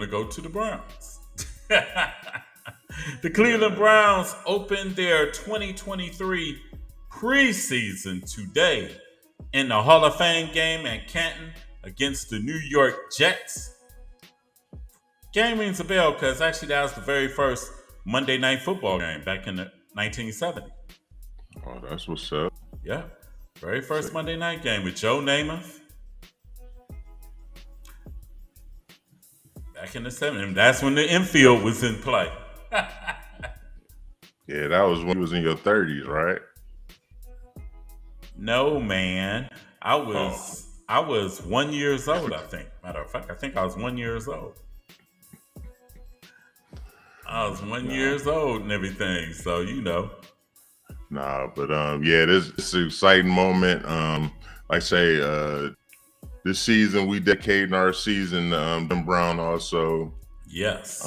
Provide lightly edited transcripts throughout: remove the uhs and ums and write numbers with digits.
go to the Browns. The Cleveland Browns opened their 2023 preseason today in the Hall of Fame game at Canton against the New York Jets. Game rings a bell because actually that was the very first Monday Night Football game back in the 1970. Oh, that's what's up. Yeah, very first Monday night game with Joe Namath. Back in the 70s. That's when the infield was in play. Yeah, that was when you was in your 30s, right? No, man. I was 1 year old, I think. Matter of fact, I think I was 1 year old. I was 1 year old and everything, so you know. Nah, but yeah, this is an exciting moment. Like I say, this season we dedicating our season to Jim Brown also. Yes.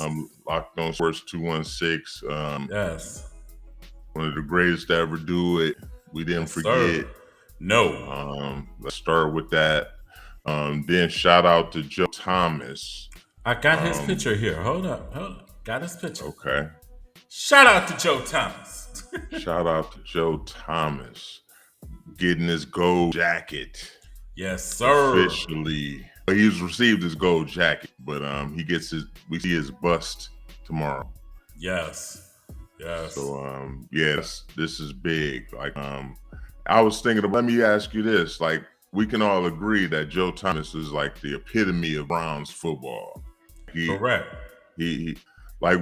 Loc'd On Sports 216. Yes. One of the greatest to ever do it. We didn't forget. Sir. No. Let's start with that. Then shout out to Joe Thomas. I got his picture here. Hold up. Got his picture. Okay. Shout out to Joe Thomas. Shout out to Joe Thomas getting his gold jacket. Yes, sir. Officially. He's received his gold jacket, but we see his bust tomorrow. Yes. So this is big. Like I was thinking let me ask you this. Like we can all agree that Joe Thomas is like the epitome of Browns football. Correct. He like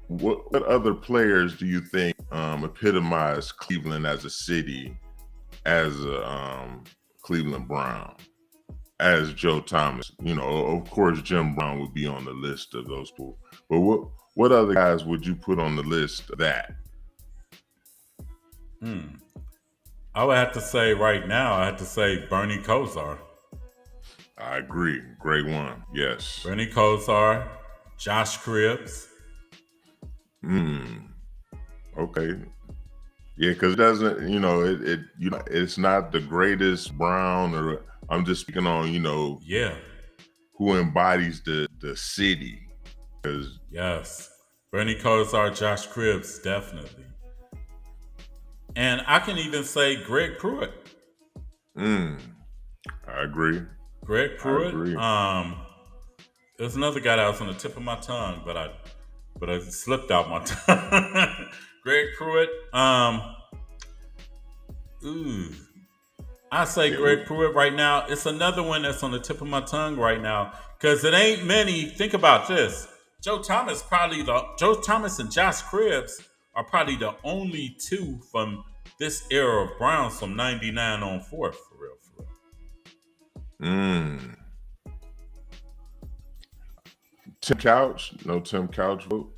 what other players do you think epitomize Cleveland as a city, as a Cleveland Brown, as Joe Thomas? You know, of course, Jim Brown would be on the list of those people. But what other guys would you put on the list of that? I would have to say right now, Bernie Kosar. I agree. Great one. Yes. Bernie Kosar, Josh Cribbs. Okay. Yeah, because it doesn't, it's not the greatest Brown, or I'm just speaking on, who embodies the city. Yes. Bernie Kosar, Josh Cribbs, definitely. And I can even say Greg Pruitt. I agree. Greg Pruitt. There's another guy that was on the tip of my tongue, but I slipped out my tongue. Greg Pruitt. I say Greg Pruitt right now. It's another one that's on the tip of my tongue right now because it ain't many. Think about this. Joe Thomas and Josh Cribbs are probably the only two from this era of Browns from 99 on forth, for real. Tim Couch? No Tim Couch vote?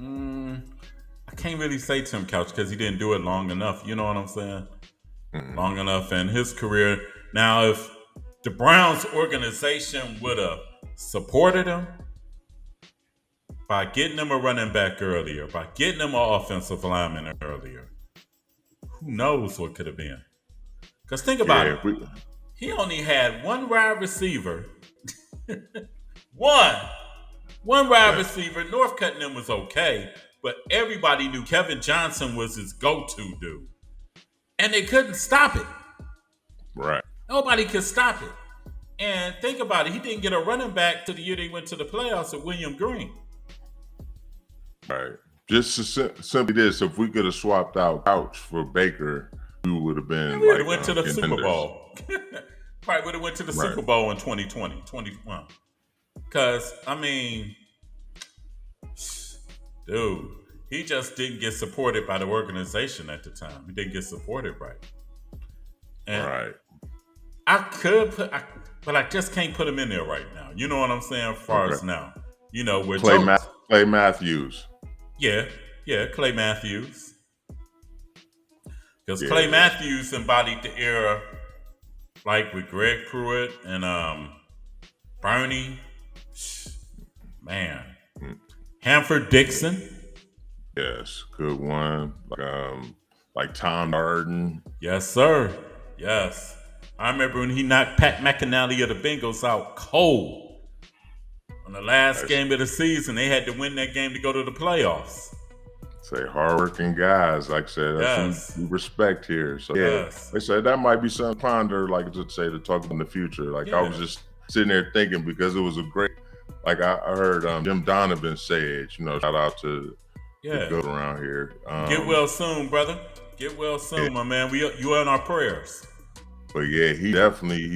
I can't really say Tim Couch because he didn't do it long enough. You know what I'm saying? Long enough in his career. Now, if the Browns organization would have supported him by getting him a running back earlier, by getting him an offensive lineman earlier, who knows what could have been? Because think about it. He only had one wide receiver. One wide receiver. Northcutt and them was okay, but everybody knew Kevin Johnson was his go-to dude. And they couldn't stop it. Right. Nobody could stop it. And think about it. He didn't get a running back to the year they went to the playoffs with William Green. Right. Just simply this, if we could have swapped out Couch for Baker, we would have been we would have went to the Super Bowl. Probably would have went to the Super Bowl in 2020, 21. Because, dude, he just didn't get supported by the organization at the time. He didn't get supported right. And but I just can't put him in there right now. You know what I'm saying? As far as now. You know, where Clay Matthews. Yeah, Clay Matthews. Because Clay Matthews embodied the era, like with Greg Pruitt and Bernie. Man. Hanford Dixon. Yes, good one. Like Tom Darden. Yes, sir. Yes. I remember when he knocked Pat McInally of the Bengals out cold. On the last game of the season, they had to win that game to go to the playoffs. Say hardworking guys, like I said, that's who we respect here. So like I said, that might be something to ponder, like to say, to talk about in the future. Like I was just sitting there thinking, because it was a great, like I heard Jim Donovan say it, shout out to the goat around here. Get well soon, brother. Get well soon, my man. You are in our prayers. But yeah, he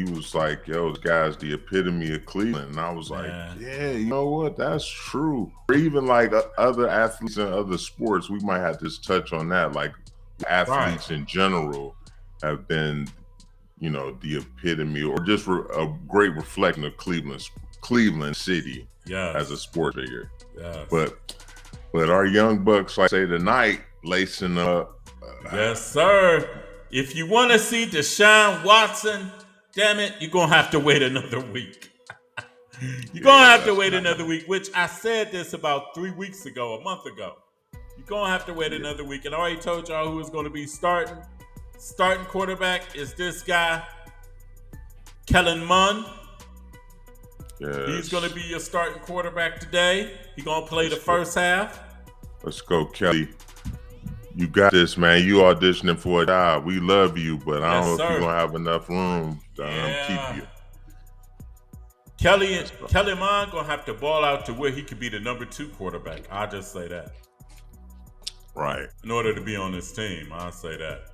was like, yo, this guy's the epitome of Cleveland. And I was like, yeah, you know what? That's true. Or even like other athletes in other sports, we might have to just touch on that. Like athletes in general have been, the epitome or just a great reflection of Cleveland City as a sport figure. Yes. But our young bucks, like I say tonight, lacing up. Yes, sir. If you want to see Deshaun Watson, damn it, you're going to have to wait another week. You're going to have to wait another week, which I said this about 3 weeks ago, a month ago. You're going to have to wait another week. And I already told y'all who is going to be starting. Starting quarterback is this guy, Kellen Mond. Yes. He's going to be your starting quarterback today. He's going to play the first half. Let's go, Kelly. You got this, man. You auditioning for a job. We love you, but I don't know if you're going to have enough room to keep you. Kellen Mond going to have to ball out to where he could be the number 2 quarterback. I'll just say that. Right. In order to be on this team, I'll say that.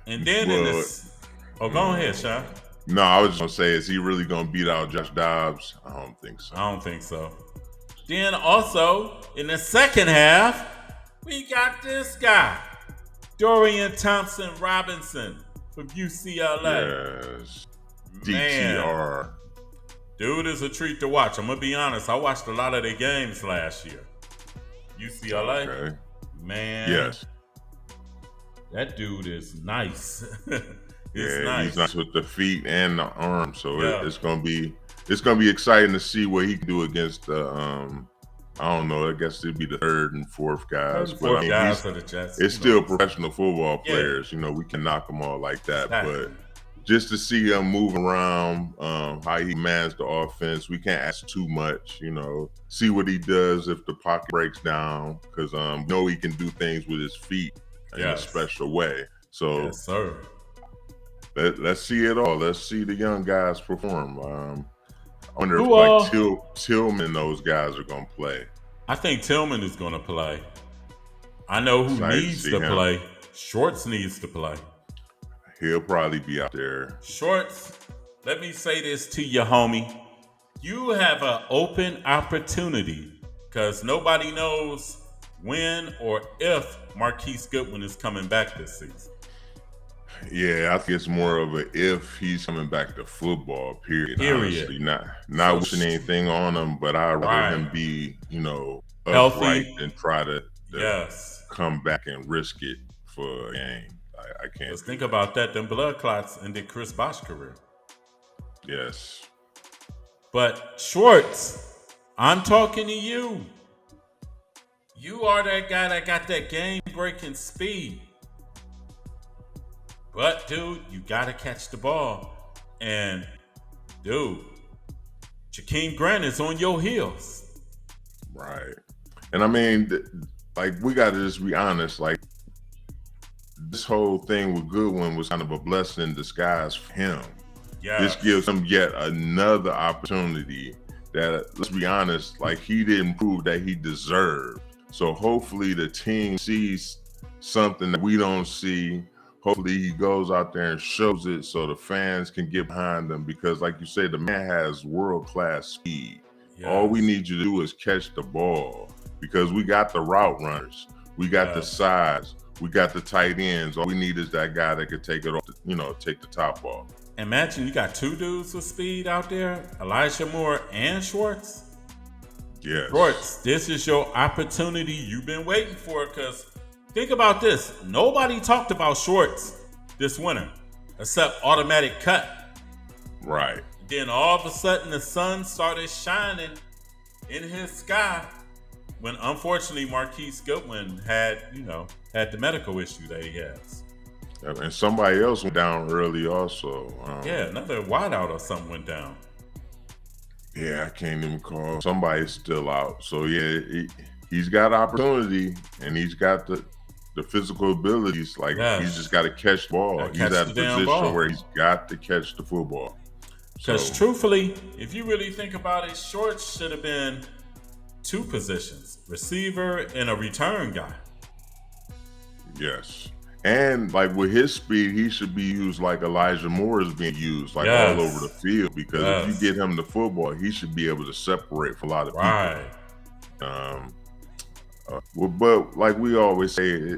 And then in this... Oh, go ahead, Sean. No, I was just going to say, is he really going to beat out Josh Dobbs? I don't think so. Then also, in the second half, we got this guy, Dorian Thompson-Robinson from UCLA. Yes. DTR. Dude is a treat to watch. I'm going to be honest. I watched a lot of their games last year. UCLA. Okay. Man. Yes. That dude is nice. Nice. He's nice with the feet and the arms. So it's gonna be exciting to see what he can do against the I don't know. I guess it'd be the third and fourth guys. For the Jets. It's still professional football players. We can knock them all like that. Exactly. But just to see him move around, how he manages the offense, we can't ask too much. See what he does if the pocket breaks down, because know he can do things with his feet in a special way. So yes, sir. Let's see it all. Let's see the young guys perform. I wonder if Tillman and those guys are going to play. I think Tillman is going to play. I know who needs to play. Shorts needs to play. He'll probably be out there. Shorts, let me say this to you, homie. You have an open opportunity, because nobody knows when or if Marquise Goodwin is coming back this season. Yeah, I think it's more of a if he's coming back to football, period. Honestly, not wishing anything on him, but I'd rather him be, healthy upright and try to come back and risk it for a game. I can't. Let's think about that. Them blood clots ended Chris Bosh's career. Yes. But Schwartz, I'm talking to you. You are that guy that got that game-breaking speed. But, dude, you got to catch the ball. And, dude, Jakeem Grant is on your heels. Right. And, I mean, we got to just be honest. This whole thing with Goodwin was kind of a blessing in disguise for him. Yeah. This gives him yet another opportunity that, let's be honest, he didn't prove that he deserved. So, hopefully, the team sees something that we don't see. Hopefully he goes out there and shows it so the fans can get behind him, because like you say, the man has world-class speed. Yes. All we need you to do is catch the ball, because we got the route runners. We got the size. We got the tight ends. All we need is that guy that could take it off, take the top off. Imagine you got 2 dudes with speed out there, Elijah Moore and Schwartz. Yes. Schwartz, this is your opportunity you've been waiting for, because think about this. Nobody talked about Schwartz this winter except automatic cut. Right. Then all of a sudden the sun started shining in his sky when unfortunately Marquise Goodwin had the medical issue that he has. And somebody else went down early also. Another wideout or something went down. Yeah, I can't even call. Somebody's still out. So yeah, he's got opportunity and he's got the physical abilities. Like he's just Yes. got to catch the ball. Gotta He's catch at the a damn position where ball. he's got to catch the football. Because So truthfully, if you really think about it, Shorts should have been two positions: receiver and a return guy. yes. And like with his speed, he should be used like Elijah Moore is being used, like all over the Yes. field. Because if you Yes. get him the football, he should be able to separate from a lot of people. Right. But like we always say,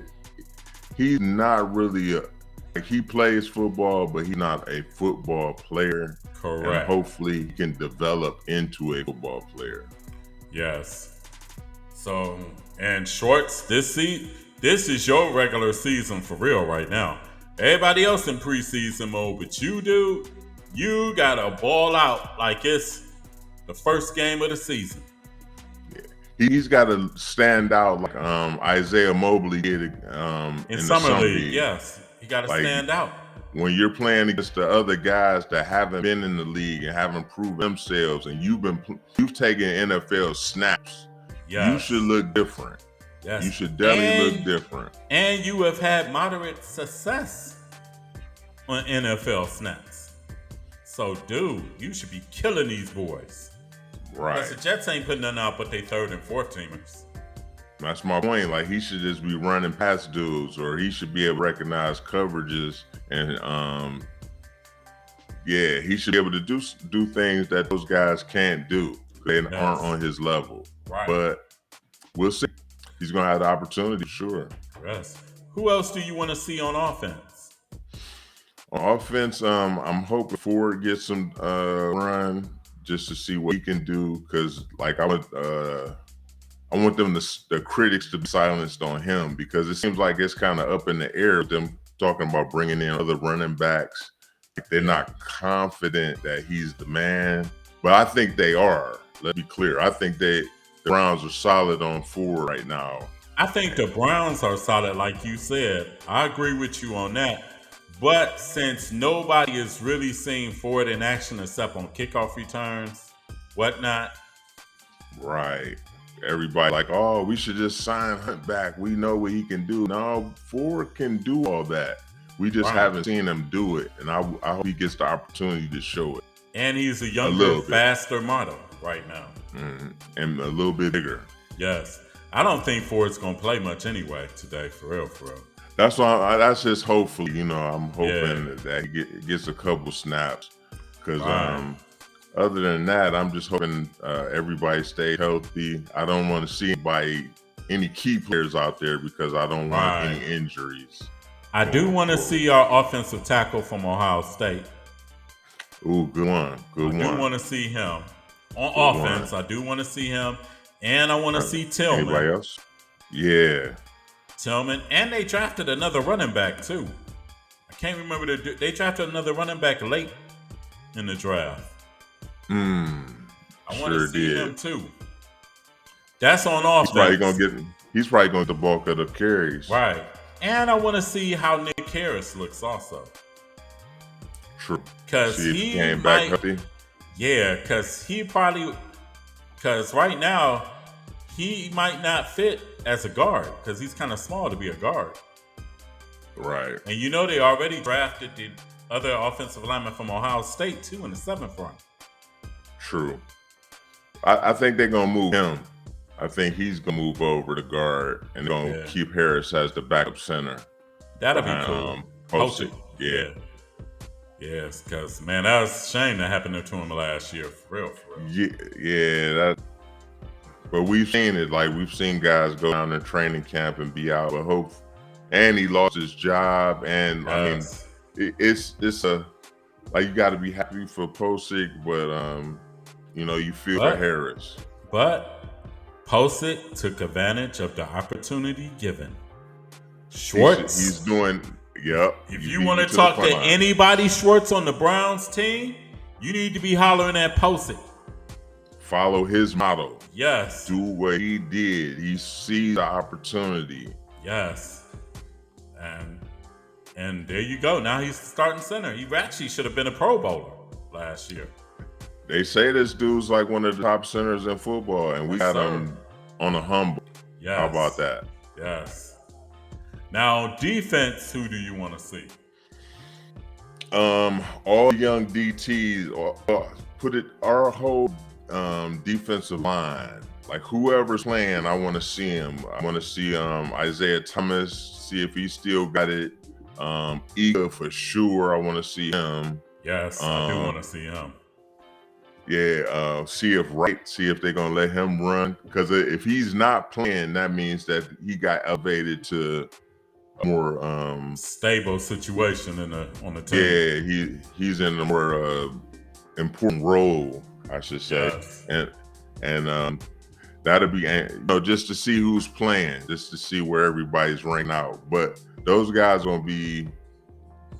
he's not really like he plays football, but he's not a football player. And Correct. hopefully he can develop into a football player. Yes. So, and Shorts, this is your regular season for real right now. Everybody else in preseason mode, but you gotta ball out like it's the first game of the season. He's got to stand out like Isaiah Mobley did in the Summer League. League. Yes, he got to Like, stand out. When you're playing against the other guys that haven't been in the league and haven't proven themselves, and you've taken NFL snaps, you should look different. Yes, you should definitely look different. And you have had moderate success on NFL snaps. So, dude, you should be killing these boys. Right. Because the Jets ain't putting nothing out but they third and fourth teamers. That's my point. Like, he should just be running past dudes, or he should be able to recognize coverages, and he should be able to do things that those guys can't do. They aren't on his level. Right. But we'll see. He's gonna have the opportunity, sure. Yes. Who else do you want to see on offense? On offense, I'm hoping Ford gets some run just to see what he can do, because like I want them the critics to be silenced on him, because it seems like it's kind of up in the air with them talking about bringing in other running backs. They're not confident that he's the man, but I think they are. Let's be clear. I think the Browns are solid on Ford right now. I think the Browns are solid, like you said. I agree with you on that. But since nobody is really seeing Ford in action except on kickoff returns, whatnot. Right. Everybody like, oh, we should just sign Hunt back. We know what he can do. No, Ford can do all that. We just haven't seen him do it. And I hope he gets the opportunity to show it. And he's a younger, faster model right now. And a little bit bigger. Yes. I don't think Ford's going to play much anyway today, for real. That's why. That's just hopefully, I'm hoping that he gets a couple snaps. Because other than that, I'm just hoping everybody stay healthy. I don't want to see any key players out there, because I don't want any injuries. I do want to see our offensive tackle from Ohio State. Ooh, good one. I do want to see him on offense. I do want to see him, and I want to see Tillman. Anybody else? Yeah. Tillman, and they drafted another running back too. I can't remember they drafted another running back late in the draft. I want to see him too. That's on offense. He's probably going to get the bulk of the carries. Right. And I want to see how Nick Harris looks also. True. Because he came back healthy. Yeah, because right now he might not fit as a guard, because he's kind of small to be a guard. Right. And they already drafted the other offensive lineman from Ohio State too in the 7th round. True. I think they're going to move him. I think he's going to move over to guard, and they're going to keep Harris as the backup center. That'll be cool. Posted. Yeah. Yes, because, man, that was a shame that happened to him last year. For real. Yeah. But we've seen it. Like, we've seen guys go down to training camp and be out. But and he lost his job. And, I mean, it's you got to be happy for Posick, but, you feel for Harris. But Posick took advantage of the opportunity given. Schwartz. He's doing, yep. If you want to talk to anybody, Schwartz, on the Browns team, you need to be hollering at Posick. Follow his model. Yes. Do what he did. He sees the opportunity. Yes. And there you go. Now he's starting center. He actually should have been a Pro Bowler last year. They say this dude's like one of the top centers in football, and we Yes, got sir. him on a humble. Yes. How about that? Yes. Now, defense, who do you want to see? All young DTs, put it our whole defensive line. Like whoever's playing, I want to see him. I want to see Isaiah Thomas, see if he still got it. Ika for sure. I want to see him. Yes, I do want to see him. Yeah, see if they're gonna let him run. Because if he's not playing, that means that he got elevated to a more stable situation on the team. Yeah, he's in a more important role, I should say. Yes. And that'll be just to see who's playing, just to see where everybody's ranked out. But those guys gonna be.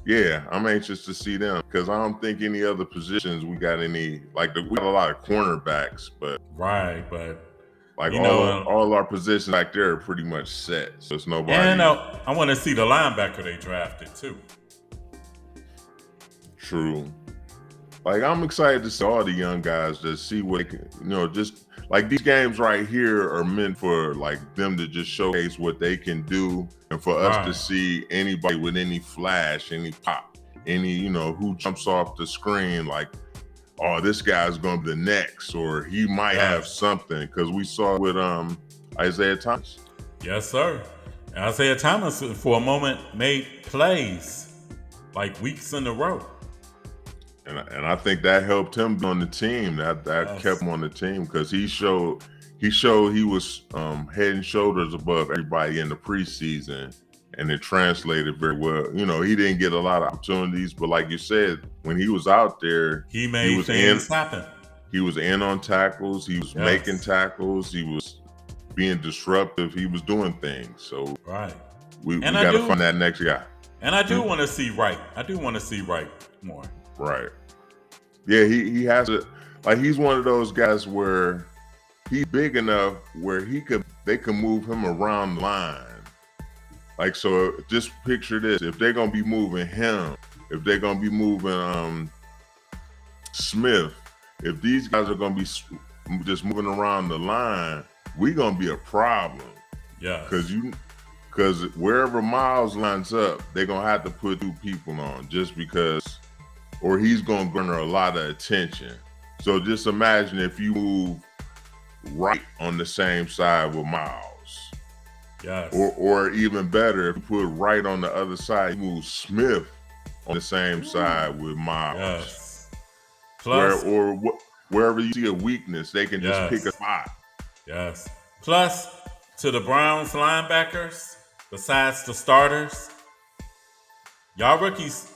Yeah, I'm anxious to see them because I don't think any other positions we got any we got a lot of cornerbacks, but like all our positions back there are pretty much set, so it's nobody. And I want to see the linebacker they drafted too. True. Like I'm excited to see all the young guys to see what they can, just like these games right here are meant for like them to just showcase what they can do, and for us to see anybody with any flash, any pop, any who jumps off the screen like, oh, this guy's gonna be the next, or he might have something, because we saw with Isaiah Thomas. Yes, sir. Isaiah Thomas for a moment made plays like weeks in a row. And I think that helped him be on the team. That kept him on the team because he showed he was head and shoulders above everybody in the preseason, and it translated very well. He didn't get a lot of opportunities, but like you said, when he was out there, he made things happen. He was in on tackles. He was making tackles. He was being disruptive. He was doing things. So we got to find that next guy. And I do want to see Wright. I do want to see Wright more. Right. Yeah, he has to. Like he's one of those guys where he's big enough where they can move him around the line. Like, so just picture this: if they're gonna be moving him, if they're gonna be moving Smith, if these guys are gonna be just moving around the line, we gonna be a problem. Yeah. Because wherever Miles lines up, they're gonna have to put 2 people on just because. Or he's going to garner a lot of attention. So just imagine if you move Wright on the same side with Miles. Yes. Or even better, if you put Wright on the other side, you move Smith on the same side with Miles. Yes. Plus, wherever you see a weakness, they can just pick a spot. Yes. Plus, to the Browns linebackers, besides the starters, y'all rookies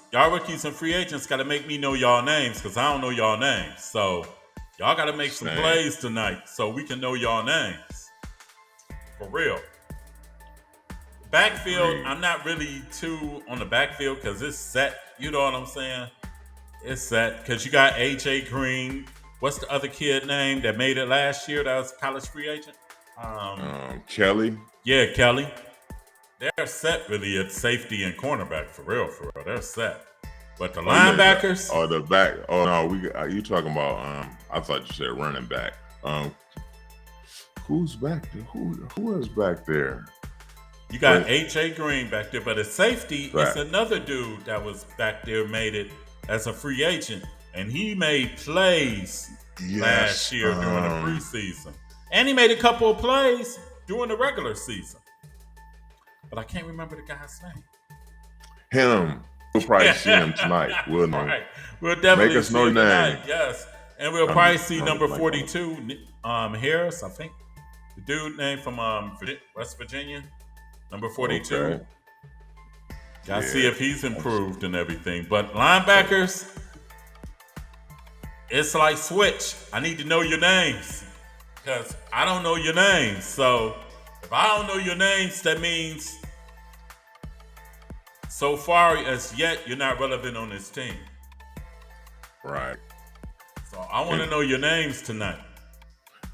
and free agents got to make me know y'all names because I don't know y'all names. So y'all got to make some plays tonight so we can know y'all names. For real. Backfield, I'm not really too on the backfield because it's set. You know what I'm saying? It's set because you got A.J. Green. What's the other kid name that made it last year that was a college free agent? Kelly. Yeah, Kelly. They're set really at safety and cornerback for real. They're set. But the linebackers. The back. Oh no, you talking about? I thought you said running back. Who's back there? Who is back there? You got A.J. Green back there, but at safety, it's another dude that was back there, made it as a free agent, and he made plays last year during the preseason, and he made a couple of plays during the regular season. But I can't remember the guy's name. Him. We'll probably see him tonight. We'll know. Right. We'll definitely make us see know him name. Tonight. Yes. And we'll probably see number 42, Harris, I think. The dude named from West Virginia. Number 42. Okay. Gotta see if he's improved and everything. But linebackers, it's like switch. I need to know your names. Because I don't know your names. So if I don't know your names, that means so far as yet, you're not relevant on this team. Right. So I want to know your names tonight.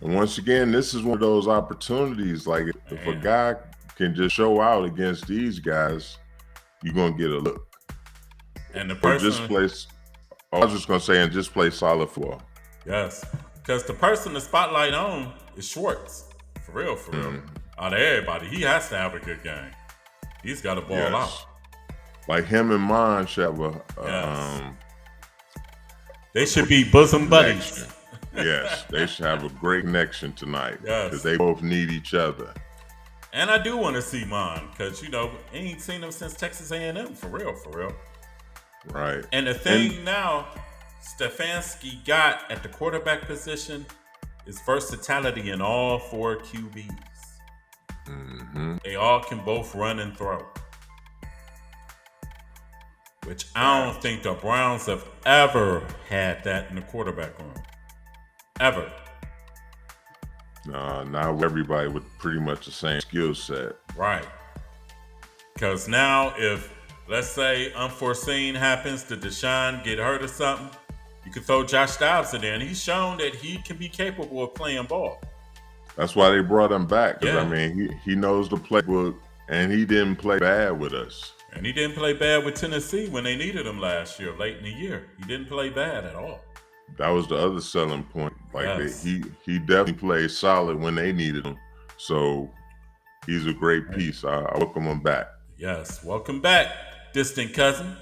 And once again, this is one of those opportunities. Like if a guy can just show out against these guys, you're going to get a look. And the person... I was just going to say, and just play solid football. Yes. Because the person the spotlight on is Schwartz. For real, for real. Out of everybody, he has to have a good game. He's got to ball out. Yes. Like him and Mon should have Yes. They should be bosom buddies. Yes, they should have a great connection tonight. Yes. Because they both need each other. And I do want to see Mon because, ain't seen him since Texas A&M. For real, for real. Right. And the thing now, Stefanski got at the quarterback position is versatility in all 4 QBs. Mm-hmm. They all can both run and throw. Which I don't think the Browns have ever had that in the quarterback room. Ever. Now everybody with pretty much the same skill set. Right. Because now if, let's say, unforeseen happens to Deshaun get hurt or something, you could throw Josh Dobbs in there, and he's shown that he can be capable of playing ball. That's why they brought him back. Because, Yeah. he knows the playbook, and he didn't play bad with us. And he didn't play bad with Tennessee when they needed him last year, late in the year. He didn't play bad at all. That was the other selling point. Like Yes. he definitely played solid when they needed him. So he's a great piece. I welcome him back. Yes, welcome back, distant cousin.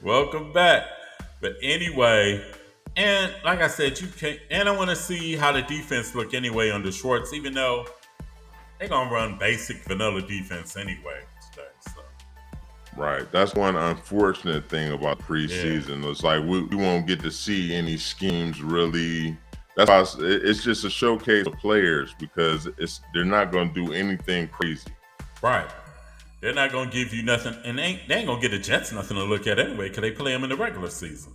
Welcome back. But anyway, and like I said, you can't. And I want to see how the defense look anyway under Schwartz, even though they're gonna run basic vanilla defense anyway today. So. Right. That's one unfortunate thing about preseason. It's like we won't get to see any schemes really. That's why it's just a showcase of players because they're not going to do anything crazy. Right. They're not going to give you nothing. And they ain't going to get the Jets nothing to look at anyway because they play them in the regular season.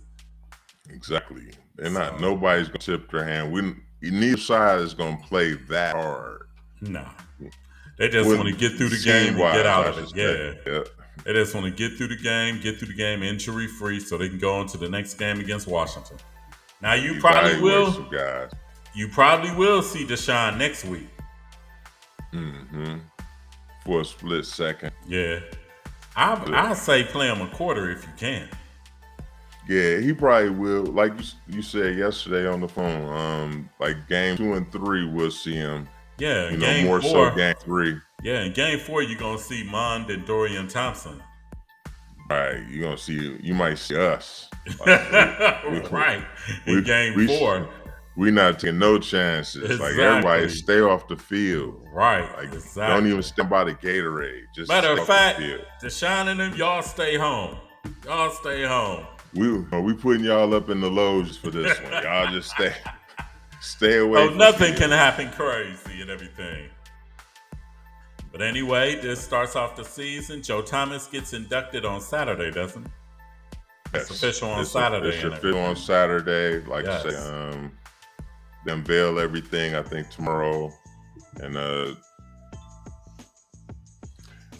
Exactly. They're not. Nobody's going to tip their hand. Neither side is going to play that hard. Nah. They just want to get through the game and get out of it. Yeah. They just want to get through the game injury-free so they can go on to the next game against Washington. Now, you probably will see Deshaun next week. Mm-hmm. For a split second. Yeah. I say play him a quarter if you can. Yeah, he probably will. Like you said yesterday on the phone, like game 2 and 3, we'll see him. Yeah, game more 4, so game 3. Yeah, in game 4, you're going to see Mond and Dorian Thompson. Right, you're going to see, you might see us. Like, right, in game 4. We're not taking no chances. Exactly. Like, everybody stay off the field. Right, like, exactly. Don't even stand by the Gatorade. Just matter of fact, Deshaun and them, y'all stay home. Y'all stay home. We putting y'all up in the lows for this one. Y'all just stay away. So nothing can happen crazy and everything. But anyway, this starts off the season. Joe Thomas gets inducted on Saturday, doesn't he? Yes. It's official on Saturday. It's official on Saturday. Like I say, they unveil everything, I think, tomorrow. And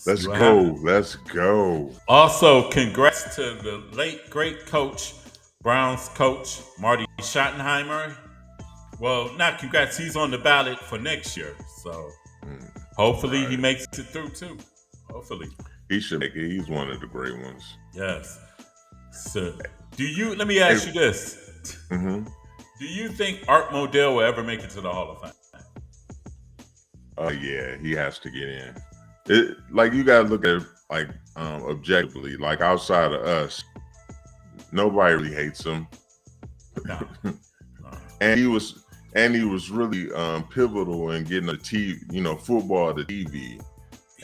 let's go. Let's go. Also, congrats to the late, great coach, Browns coach, Marty Schottenheimer. Well, not congrats. He's on the ballot for next year. So hopefully he makes it through too. Hopefully. He should make it. He's one of the great ones. Yes. So let me ask you this. Mm-hmm. Do you think Art Modell will ever make it to the Hall of Fame? Yeah, he has to get in. Like, you gotta look at it like objectively. Like, outside of us, nobody really hates him. No. And he was really pivotal in getting the TV, football to TV.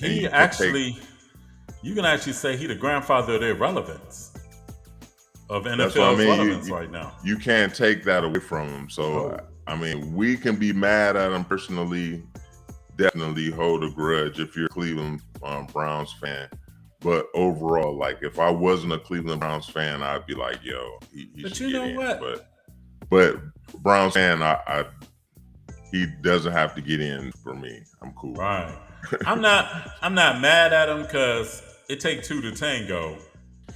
You can actually say he the grandfather of their relevance of NFL relevance right now. You can't take that away from him. So we can be mad at him personally. Definitely hold a grudge if you're a Cleveland Browns fan. But overall, like, if I wasn't a Cleveland Browns fan, I'd be like, yo, he should get in. What? But Browns fan, he doesn't have to get in for me. I'm cool. Right. I'm not mad at him because it takes two to tango.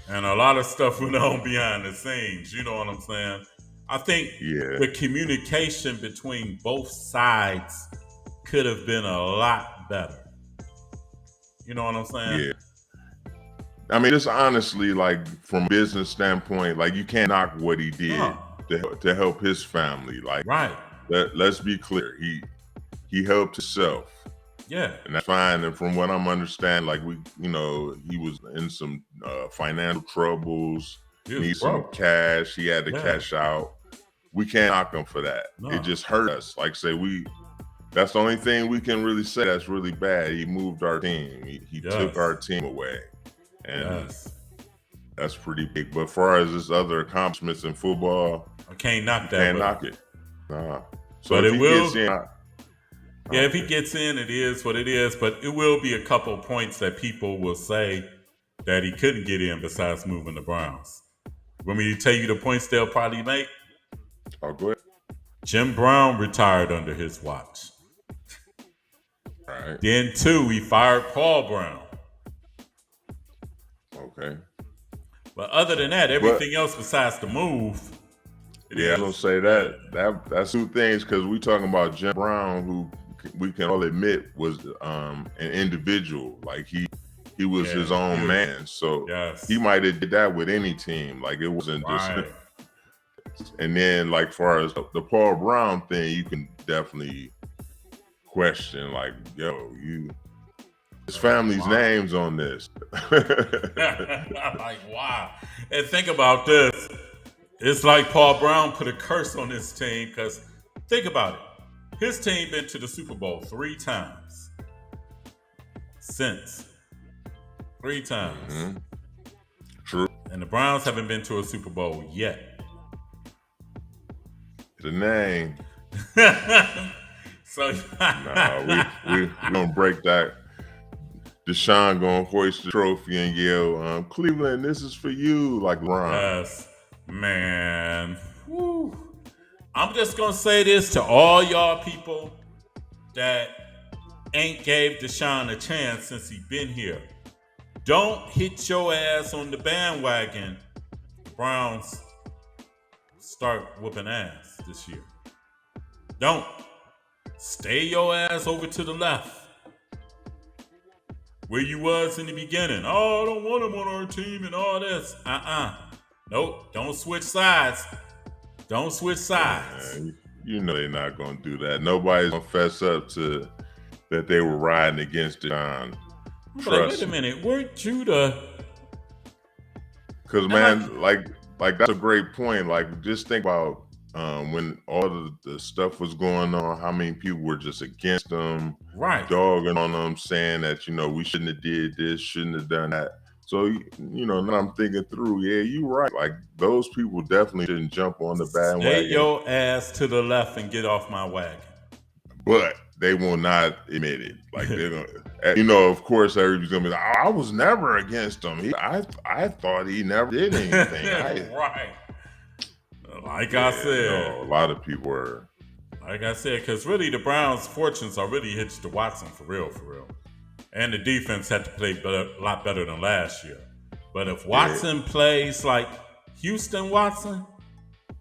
And a lot of stuff went on behind the scenes. You know what I'm saying? I think the communication between both sides could have been a lot better. You know what I'm saying? Yeah. Just honestly, like, from a business standpoint, like, you can't knock what he did. to help his family. Like, Right. let's be clear, he helped himself. Yeah. And that's fine. And from what I'm understanding, like he was in some financial troubles, needs some cash. He had to cash out. We can't knock him for that. No. It just hurt us. Like say that's the only thing we can really say that's really bad. He moved our team. He took our team away. And that's pretty big. But as far as his other accomplishments in football, I can't knock that. Can't knock it. Nah. So but if he gets in, if he gets in, it is what it is. But it will be a couple points that people will say that he couldn't get in besides moving the Browns. Want me to tell you the points they'll probably make? Oh, go ahead. Jim Brown retired under his watch. Right. Then 2, he fired Paul Brown. Okay. But other than that, everything else besides the move. I was gonna say that's 2 things, because we talking about Jim Brown, who we can all admit was an individual. Like he was his own man. So he might have did that with any team. Like it wasn't just. And then, like, far as the Paul Brown thing, you can definitely question, like, his family's names on this. Like, wow. And think about this. It's like Paul Brown put a curse on his team, because think about it. His team been to the Super Bowl 3 times. Since. 3 times. Mm-hmm. True. And the Browns haven't been to a Super Bowl yet. The name. So we gonna break that. Deshaun gonna hoist the trophy and yell, "Cleveland, this is for you!" Like Ron. Yes, man. Whew. I'm just gonna say this to all y'all people that ain't gave Deshaun a chance since he been here. Don't hit your ass on the bandwagon. The Browns start whooping ass this year. Don't. Stay your ass over to the left, where you was in the beginning. Oh, I don't want him on our team and all this. Nope. Don't switch sides. Don't switch sides. You know they're not gonna do that. Nobody's gonna fess up to that they were riding against John. Wait a minute. Weren't you the? Because man, like that's a great point. Like, just think about when all the stuff was going on, how many people were just against them, right? Dogging on them, saying that we shouldn't have did this, shouldn't have done that. So now I'm thinking through. Yeah, you're right. Like, those people definitely didn't jump on the bandwagon. Stay your ass to the left and get off my wagon. But they will not admit it. Like, they're gonna, of course, everybody's gonna be like, I was never against him. I thought he never did anything. Right. Like I said, a lot of people were. Like I said, because really the Browns' fortunes are really hitched to Watson for real. And the defense had to play a lot better than last year. But if Watson plays like Houston Watson,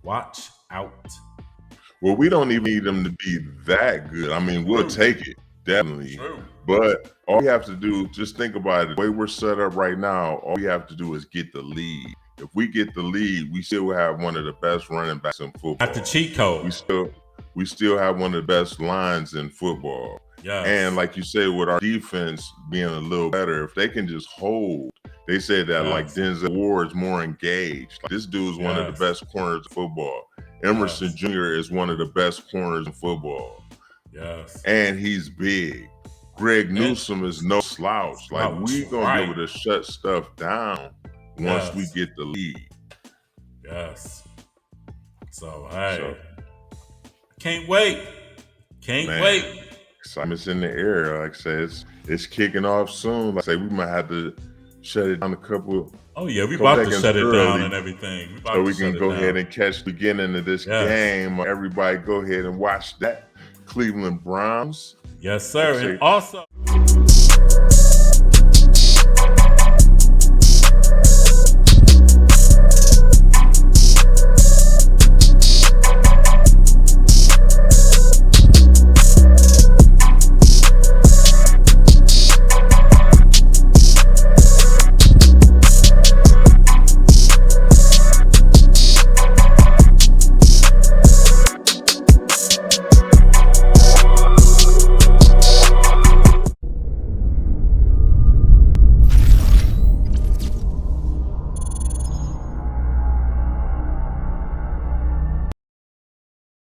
watch out. Well, we don't even need them to be that good. I mean, we'll take it, definitely. True. But all we have to do, just think about it. The way we're set up right now, all we have to do is get the lead. If we get the lead, we still have one of the best running backs in football. At the cheat code. We still have one of the best lines in football. Yes. And like you said, with our defense being a little better, if they can just hold, they say that like Denzel Ward's more engaged. Like, this dude's one of the best corners in football. Emerson Jr. is one of the best corners in football. Yes. And he's big. Greg Newsome is no slouch. Like, we gonna be able to shut stuff down once we get the lead. Yes. So, hey. Can't wait. Can't wait. Excitement's in the air. Like I said, it's kicking off soon. Like I say, we might have to shut it down a couple. Oh yeah, we about to shut it down and everything. So we can go ahead and catch the beginning of this game. Everybody go ahead and watch that. Cleveland Browns. Yes, sir. And also